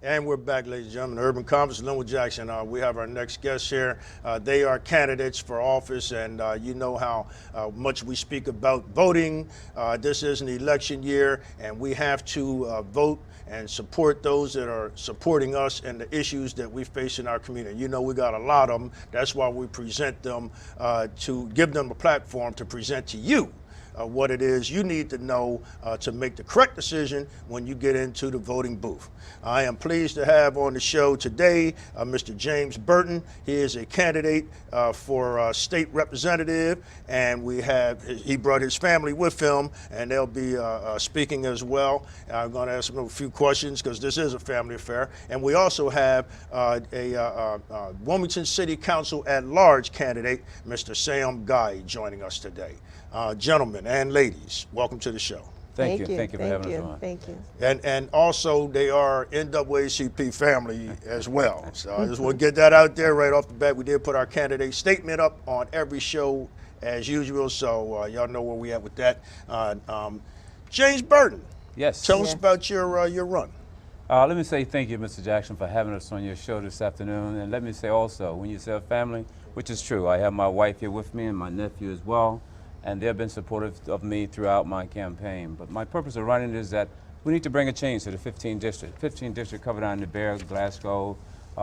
And we're back, ladies and gentlemen. Urban Conference, Linwood Jackson. We have our next guests here. They are candidates for office, and you know how much we speak about voting. This is an election year, and we have to vote and support those that are supporting us and the issues that we face in our community. You know, we got a lot of them. That's why we present them to give them a platform to present to you what it is you need to know to make the correct decision when you get into the voting booth. I am pleased to have on the show today Mr. James Burton. He is a candidate for state representative, and he brought his family with him, and they'll be speaking as well. I'm going to ask him a few questions because this is a family affair. And we also have a Wilmington City Council at large candidate, Mr. Sam Guy, joining us today. Gentlemen and ladies, welcome to the show. Thank you for having us on. Thank you. And also they are NAACP family as well. So I just want to get that out there right off the bat. We did put our candidate statement up on every show as usual, so y'all know where we at with that. James Burton. Yes. Tell us about your run. Let me say thank you, Mr. Jackson, for having us on your show this afternoon. And let me say also, when you say family, which is true, I have my wife here with me and my nephew as well. And they've been supportive of me throughout my campaign. But my purpose of running is that we need to bring a change to the 15th district. 15th district covered on the Bear, Glasgow,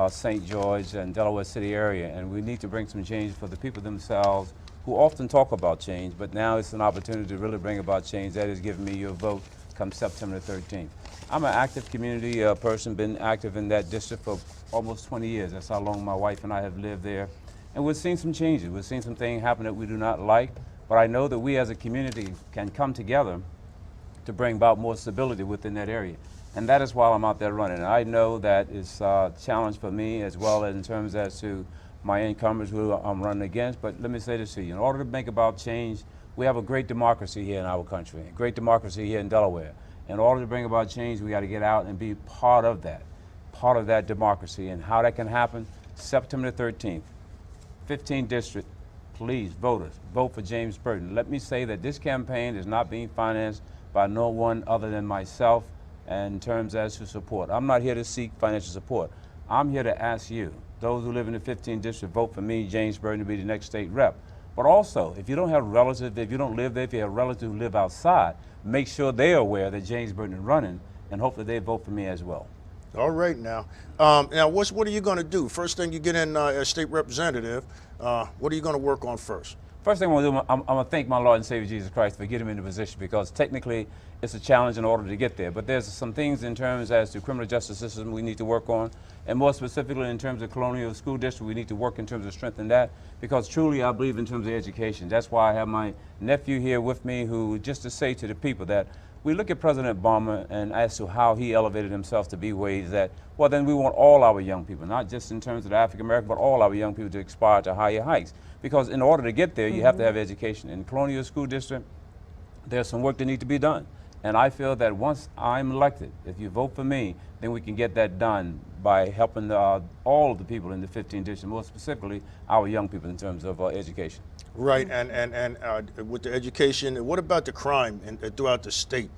St. George, and Delaware City area. And we need to bring some change for the people themselves who often talk about change, but now it's an opportunity to really bring about change. That is giving me your vote come September 13th. I'm an active community person, been active in that district for almost 20 years. That's how long my wife and I have lived there. And we've seen some changes. We've seen some things happen that we do not like. But I know that we as a community can come together to bring about more stability within that area. And that is why I'm out there running. And I know that it's a challenge for me as well as in terms as to my incumbents who I'm running against. But let me say this to you. In order to make about change, we have a great democracy here in our country, a great democracy here in Delaware. In order to bring about change, we got to get out and be part of that democracy. And how that can happen, September 13th, 15th District. Please, voters, vote for James Burton. Let me say that this campaign is not being financed by no one other than myself in terms as to support. I'm not here to seek financial support. I'm here to ask you, those who live in the 15th district, vote for me, James Burton, to be the next state rep. But also, if you don't have relatives, if you don't live there, if you have relatives who live outside, make sure they're aware that James Burton is running, and hopefully they vote for me as well. All right now. Now, what are you going to do? First thing you get in as state representative, what are you going to work on first? First thing I'm going to do, I'm going to thank my Lord and Savior Jesus Christ for getting me in the position, because technically it's a challenge in order to get there. But there's some things in terms as to criminal justice system we need to work on, and more specifically in terms of Colonial School District, we need to work in terms of strengthening that, because truly I believe in terms of education. That's why I have my nephew here with me, who just to say to the people that we look at President Obama and as to how he elevated himself to be ways that, well, then we want all our young people, not just in terms of the African American, but all our young people to aspire to higher heights. Because in order to get there, you have to have education. In Colonial School District, there's some work that needs to be done. And I feel that once I'm elected, if you vote for me, then we can get that done by helping all of the people in the 15th district, more specifically our young people in terms of education. Right, and with the education, what about the crime throughout the state?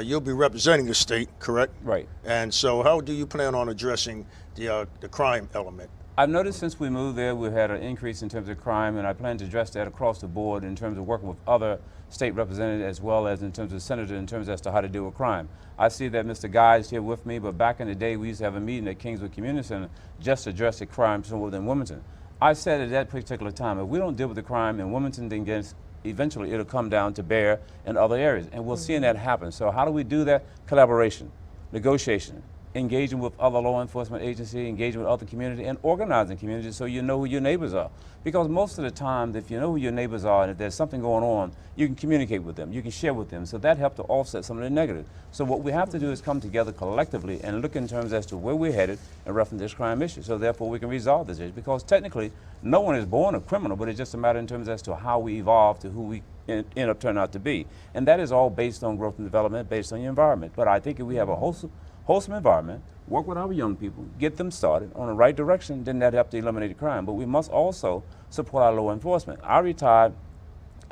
You'll be representing the state, correct? Right. And so how do you plan on addressing the crime element? I've noticed since we moved there, we've had an increase in terms of crime, and I plan to address that across the board in terms of working with other state representatives as well as in terms of senators in terms as to how to deal with crime. I see that Mr. Guy is here with me, but back in the day we used to have a meeting at Kingswood Community Center just to address the crime within Wilmington. I said at that particular time, if we don't deal with the crime in Wilmington, then eventually it'll come down to Bear and other areas, and we're seeing that happen. So how do we do that? Collaboration, negotiation, engaging with other law enforcement agencies, engaging with other community, and organizing communities so you know who your neighbors are. Because most of the time, if you know who your neighbors are and if there's something going on, you can communicate with them, you can share with them. So that helps to offset some of the negative. So what we have to do is come together collectively and look in terms as to where we're headed in reference to this crime issue. So therefore we can resolve this issue. Because technically, no one is born a criminal, but it's just a matter in terms as to how we evolve to who we end up turning out to be. And that is all based on growth and development, based on your environment. But I think if we have a wholesome environment, work with our young people, get them started on the right direction, then that helps to eliminate the crime. But we must also support our law enforcement. I retired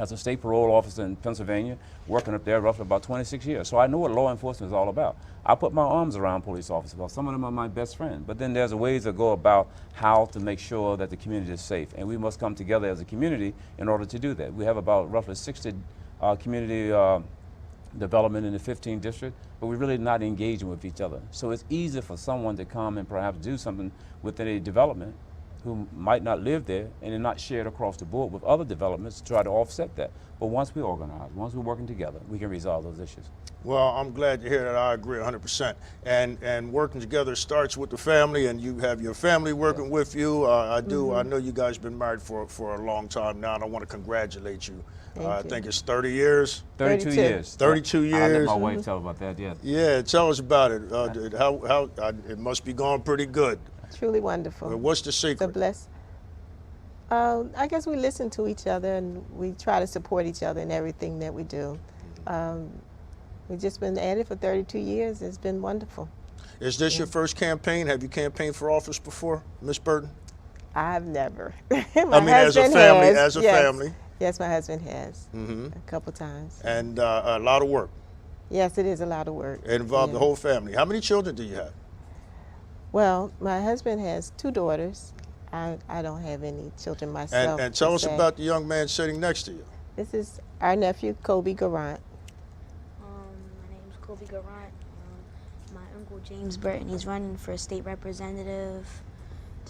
as a state parole officer in Pennsylvania, working up there roughly about 26 years. So I know what law enforcement is all about. I put my arms around police officers because some of them are my best friends. But then there's ways to go about how to make sure that the community is safe. And we must come together as a community in order to do that. We have about roughly 60 community development in the 15th district, but we're really not engaging with each other. So it's easy for someone to come and perhaps do something within a development who might not live there and then not shared across the board with other developments to try to offset that. But once we organize, once we're working together, we can resolve those issues. Well, I'm glad to hear that. I agree 100%. And working together starts with the family, and you have your family working with you. I do. I know you guys been married for a long time now, and I want to congratulate you. I think it's 30 years. 32 years. 32 years. I'll let my wife tell about that, yes. Yeah, tell us about it. How it must be going pretty good. Truly wonderful. What's the secret? So blessed. I guess we listen to each other and we try to support each other in everything that we do. We've just been at it for 32 years. It's been wonderful. Is this your first campaign? Have you campaighed for office before, Miss Burton? I've never. I mean, as a family, family. Yes, my husband has a couple times. And a lot of work. Yes, it is a lot of work. It involved the whole family. How many children do you have? Well, my husband has 2 daughters. I don't have any children myself. And tell us about the young man sitting next to you. This is our nephew, Kobe Garant. My name is Kobe Garant. My uncle James Burton, he's running for state representative,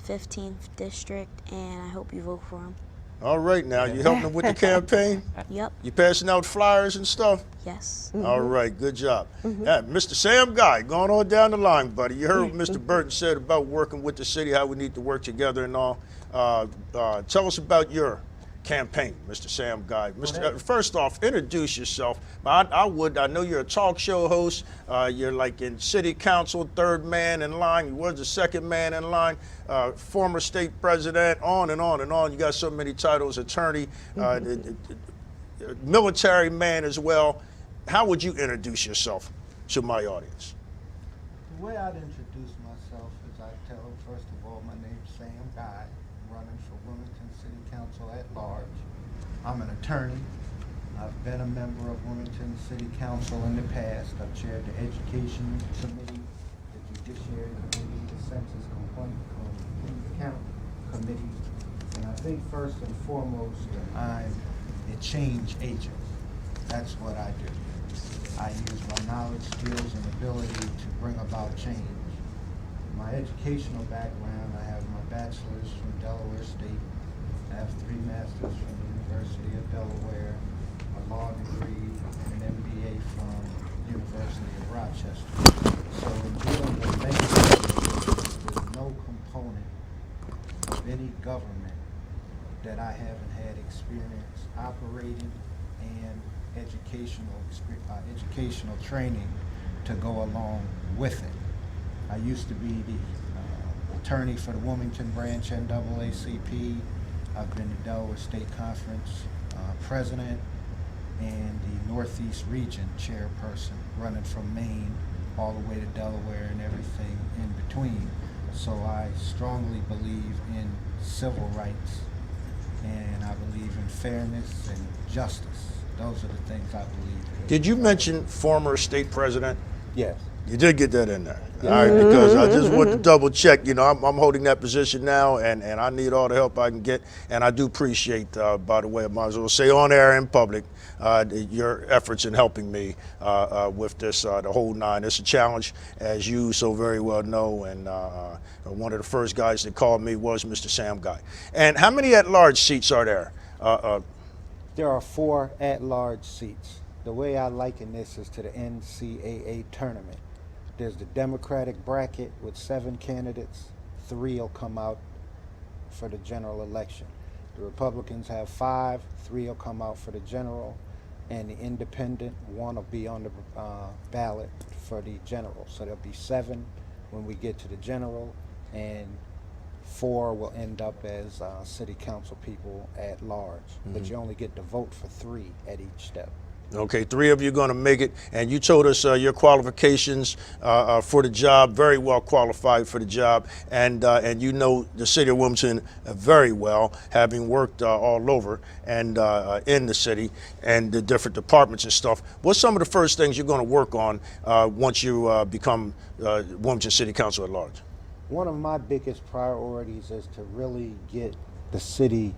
15th district, and I hope you vote for him. All right, now you helping him with the campaign? Yep. You passing out flyers and stuff? Yes. All right, good job. Yeah, Mr. Sam Guy, going on down the line, buddy. You heard what Mr. Burton said about working with the city, how we need to work together and all. Tell us about your campaign, Mr. Sam Guy. First off, introduce yourself. I know you're a talk show host. You're like in city council, 3rd man in line. You was the 2nd man in line. Former state president, on and on and on. You got so many titles, attorney, military man as well. How would you introduce yourself to my audience? The way I'd introduce myself is I'd tell them, first of all, my name's Sam Guy. I'm running for Wilmington City Council at large. I'm an attorney. I've been a member of Wilmington City Council in the past. I've chaired the Education Committee, the Judiciary Committee, the Census Complaint Committee. And I think first and foremost, I'm a change agent. That's what I do. I use my knowledge, skills, and ability to bring about change. My educational background, I have my bachelor's from Delaware State. I have 3 masters from the University of Delaware, a law degree, and an MBA from the University of Rochester. So in dealing with legislation, there's no component of any government that I haven't had experience operating and educational training to go along with it. I used to be the attorney for the Wilmington branch NAACP. I've been the Delaware State Conference president and the Northeast Region chairperson, running from Maine all the way to Delaware and everything in between. So I strongly believe in civil rights, and I believe in fairness and justice. Those are the things I believe in. Did you mention former state president? Yes. You did get that in there. All right, because I just want to double check. You know, I'm holding that position now, and I need all the help I can get. And I do appreciate, by the way, I might as well say on air in public, your efforts in helping me with this, the whole 9. It's a challenge, as you so very well know. And one of the first guys that called me was Mr. Sam Guy. And how many at-large seats are there? There are 4 at-large seats. The way I liken this is to the NCAA tournament. There's the Democratic bracket with 7 candidates. 3 will come out for the general election. The Republicans have 5. 3 will come out for the general. And the independent, 1 will be on the ballot for the general. So there'll be 7 when we get to the general, and 4 will end up as city council people at large. But you only get to vote for 3 at each step. Okay, 3 of you are going to make it, and you told us your qualifications for the job. Very well qualified for the job, and you know the city of Wilmington very well, having worked all over and in the city and the different departments and stuff. What's some of the first things you're going to work on once you become Wilmington City Council at large? One of my biggest priorities is to really get the city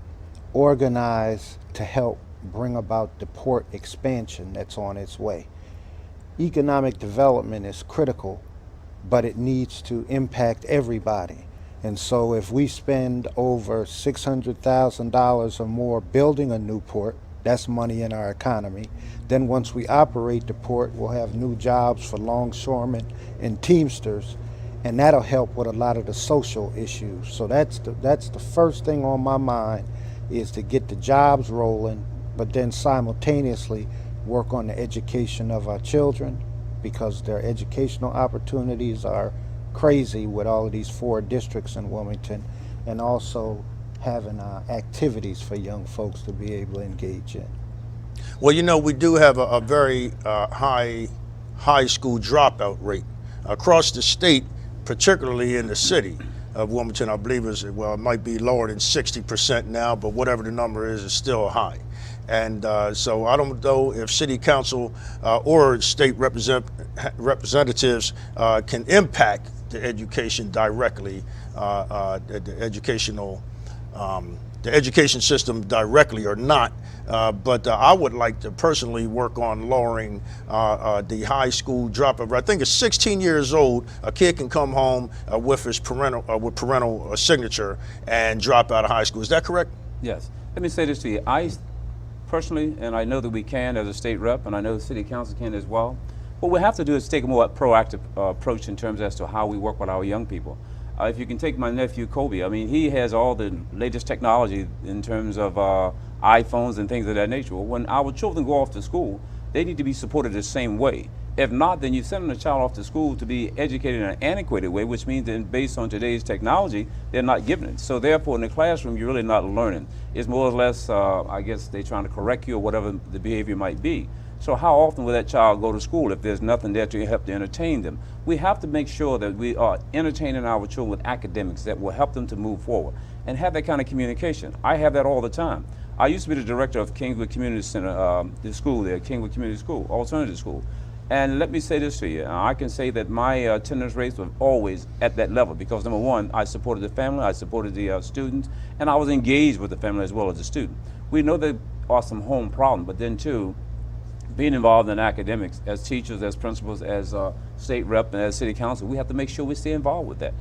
organized to help bring about the port expansion that's on its way. Economic development is critical, but it needs to impact everybody. And so if we spend over $600,000 or more building a new port, that's money in our economy. Then once we operate the port, we'll have new jobs for longshoremen and teamsters, and that'll help with a lot of the social issues. So that's the first thing on my mind, is to get the jobs rolling, but then simultaneously work on the education of our children, because their educational opportunities are crazy with all of these 4 districts in Wilmington, and also having activities for young folks to be able to engage in. Well, you know, we do have a very high school dropout rate across the state, particularly in the city of Wilmington. I believe it might be lower than 60% now, but whatever the number is, it's still high. And so I don't know if city council or state representatives can impact the education directly, the education system directly or not. But I would like to personally work on lowering the high school dropout rate. I think it's 16 years old, a kid can come home with his parental signature and drop out of high school. Is that correct? Yes. Let me say this to you. I personally, and I know that we can as a state rep, and I know the city council can as well, what we have to do is take a more proactive approach in terms as to how we work with our young people. If you can take my nephew Kobe, I mean, he has all the latest technology in terms of iPhones and things of that nature. Well, when our children go off to school, they need to be supported the same way. If not, then you're sending a child off to school to be educated in an antiquated way, which means that based on today's technology, they're not given it. So therefore, in the classroom, you're really not learning. It's more or less, I guess, they're trying to correct you or whatever the behavior might be. So how often will that child go to school if there's nothing there to help to entertain them? We have to make sure that we are entertaining our children with academics that will help them to move forward and have that kind of communication. I have that all the time. I used to be the director of Kingswood Community Center, the school there, Kingswood Community School, alternative school. And let me say this to you, I can say that my attendance rates were always at that level because, number one, I supported the family, I supported the students, and I was engaged with the family as well as the student. We know there are some home problems, but then too, being involved in academics as teachers, as principals, as state rep, and as city council, we have to make sure we stay involved with that.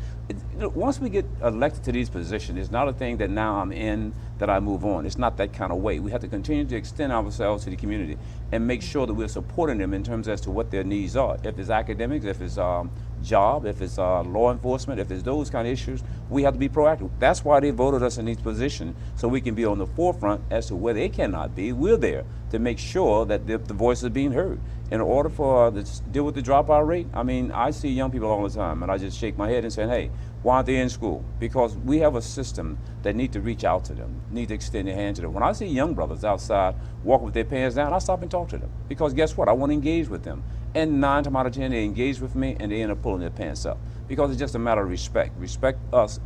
Once we get elected to these positions, it's not a thing that now I'm in, that I move on. It's not that kind of way. We have to continue to extend ourselves to the community and make sure that we're supporting them in terms as to what their needs are. If it's academics, if it's job, if it's law enforcement, if it's those kind of issues, we have to be proactive. That's why they voted us in these positions, so we can be on the forefront as to where they cannot be. We're there to make sure that the voice is being heard. In order for to deal with the dropout rate, I mean, I see young people all the time, and I just shake my head and say, hey, why aren't they in school? Because we have a system that need to reach out to them, need to extend their hand to them. When I see young brothers outside walking with their pants down, I stop and talk to them. Because guess what? I want to engage with them. And 9 times out of 10, they engage with me and they end up pulling their pants up. Because it's just a matter of respect. Respect us,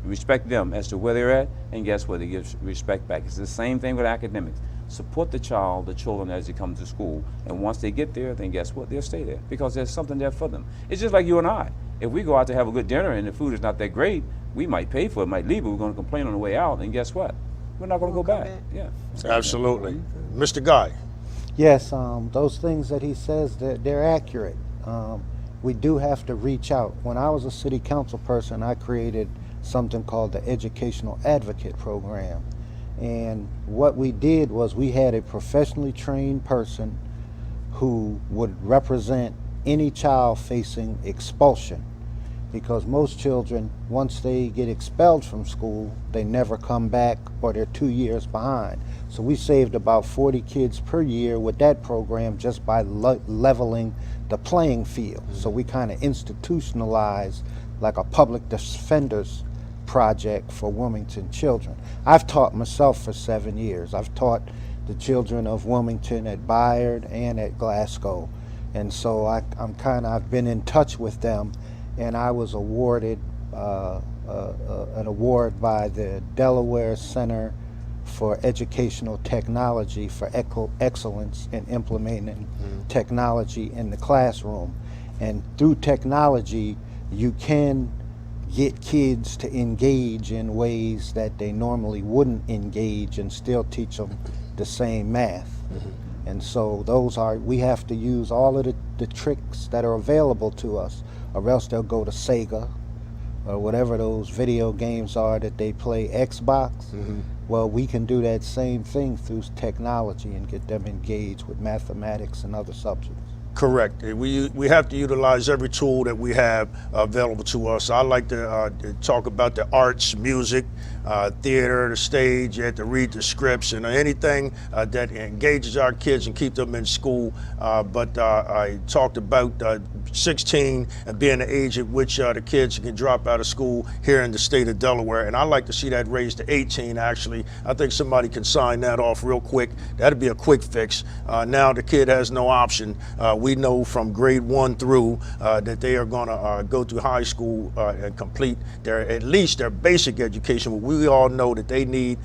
respect them as to where they're at, and guess what? They give respect back. It's the same thing with academics. Support the child, the children as they come to school, and once they get there, then guess what? They'll stay there because there's something there for them. It's just like you and I. If we go out to have a good dinner and the food is not that great, we might pay for it, might leave it, we're going to complain on the way out, and guess what? We're not going to go back. Yeah. Absolutely. Mr. Guy. Yes, those things that he says, they're accurate. We do have to reach out. When I was a city council person, I created something called the Educational Advocate Program. And what we did was we had a professionally trained person who would represent any child facing expulsion, because most children, once they get expelled from school, they never come back or they're 2 years behind. So we saved about 40 kids per year with that program just by leveling the playing field. So we kind of institutionalized like a public defender's project for Wilmington children. I've taught myself for 7 years. I've taught the children of Wilmington at Bayard and at Glasgow. And so I've been in touch with them, and I was awarded an award by the Delaware Center for Educational Technology for excellence in implementing technology in the classroom. And through technology, you can get kids to engage in ways that they normally wouldn't engage and still teach them the same math. And so we have to use all of the tricks that are available to us, or else they'll go to Sega or whatever those video games are that they play, Xbox. Well, we can do that same thing through technology and get them engaged with mathematics and other subjects. Correct. We have to utilize every tool that we have available to us. I like to talk about the arts, music, theater, the stage. You have to read the scripts and anything that engages our kids and keep them in school. But I talked about 16 and being the age at which the kids can drop out of school here in the state of Delaware. And I like to see that raised to 18, actually. I think somebody can sign that off real quick. That'd be a quick fix. Now the kid has no option. We know from grade 1 through that they are going to go to high school and complete at least their basic education. We all know that they need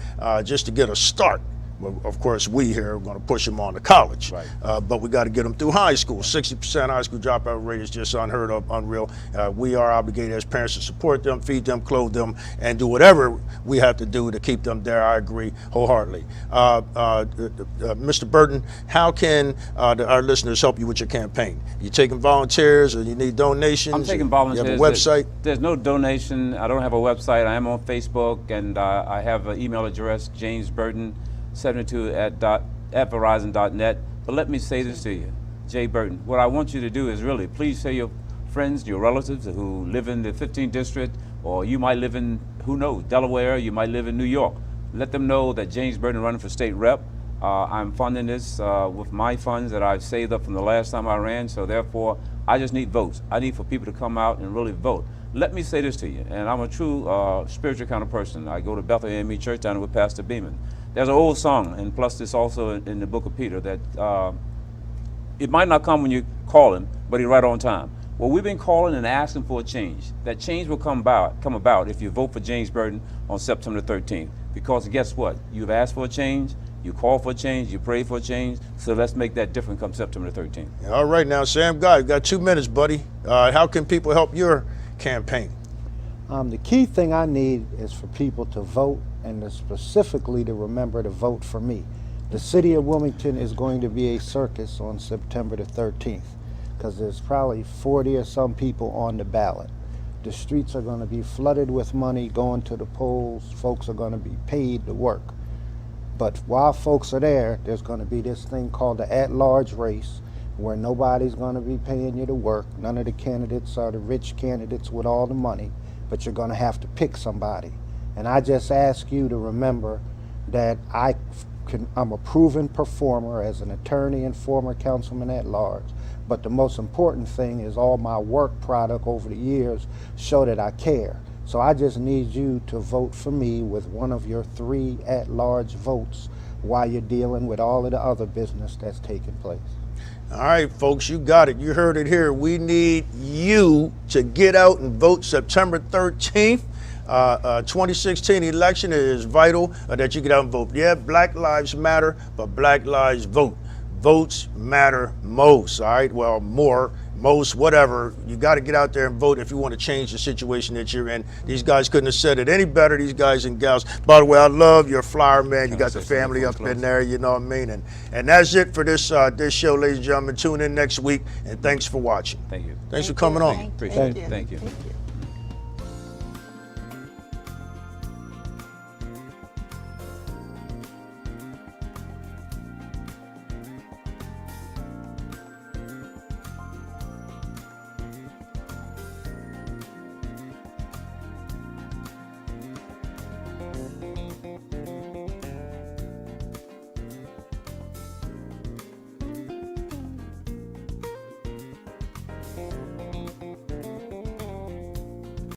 just to get a start. Well, of course, we here are going to push them on to college, Right. But we got to get them through high school. 60% high school dropout rate is just unheard of, unreal. We are obligated as parents to support them, feed them, clothe them, and do whatever we have to do to keep them there. I agree wholeheartedly. Mr. Burton, how can our listeners help you with your campaign? You taking volunteers, or you need donations? I'm taking volunteers. You have a website? There's no donation. I don't have a website. I am on Facebook, and I have an email address, jamesburton72 at verizon.net. But let me say this to you, Jay Burton, what I want you to do is really please tell your friends, your relatives who live in the 15th district, or you might live in, who knows, Delaware, you might live in New York. Let them know that James Burton running for state rep. I'm funding this with my funds that I've saved up from the last time I ran, so therefore I just need votes. I need for people to come out and really vote. Let me say this to you, and I'm a true spiritual kind of person. I go to Bethel AME Church down with Pastor Beeman. There's an old song, and plus this also in the book of Peter, that it might not come when you call him, but he's right on time. Well, we've been calling and asking for a change. That change will come about if you vote for James Burton on September 13th. Because guess what? You've asked for a change, you called for a change, you prayed for a change, so let's make that different come September 13th. All right, now, Sam Guy, you've got 2 minutes, buddy. How can people help your campaign? The key thing I need is for people to vote, and specifically to remember to vote for me. The city of Wilmington is going to be a circus on September the 13th, because there's probably 40 or some people on the ballot. The streets are going to be flooded with money going to the polls. Folks are going to be paid to work. But while folks are there, there's going to be this thing called the at-large race, where nobody's going to be paying you to work. None of the candidates are the rich candidates with all the money, but you're going to have to pick somebody. And I just ask you to remember that I'm a proven performer as an attorney and former councilman at large. But the most important thing is all my work product over the years show that I care. So I just need you to vote for me with one of your 3 at-large votes while you're dealing with all of the other business that's taking place. All right, folks, you got it. You heard it here. We need you to get out and vote September 13th. 2016 election, it is vital that you get out and vote. Yeah, Black Lives Matter, but Black Lives Vote. Votes matter most, all right? Well, more, most, whatever. You got to get out there and vote if you want to change the situation that you're in. These guys couldn't have said it any better, these guys and gals. By the way, I love your flyer, man. You got the family up in there, you know what I mean? And that's it for this this show, ladies and gentlemen. Tune in next week, and thanks for watching. Thank you. Thanks for coming on. Appreciate it. you. Thank you.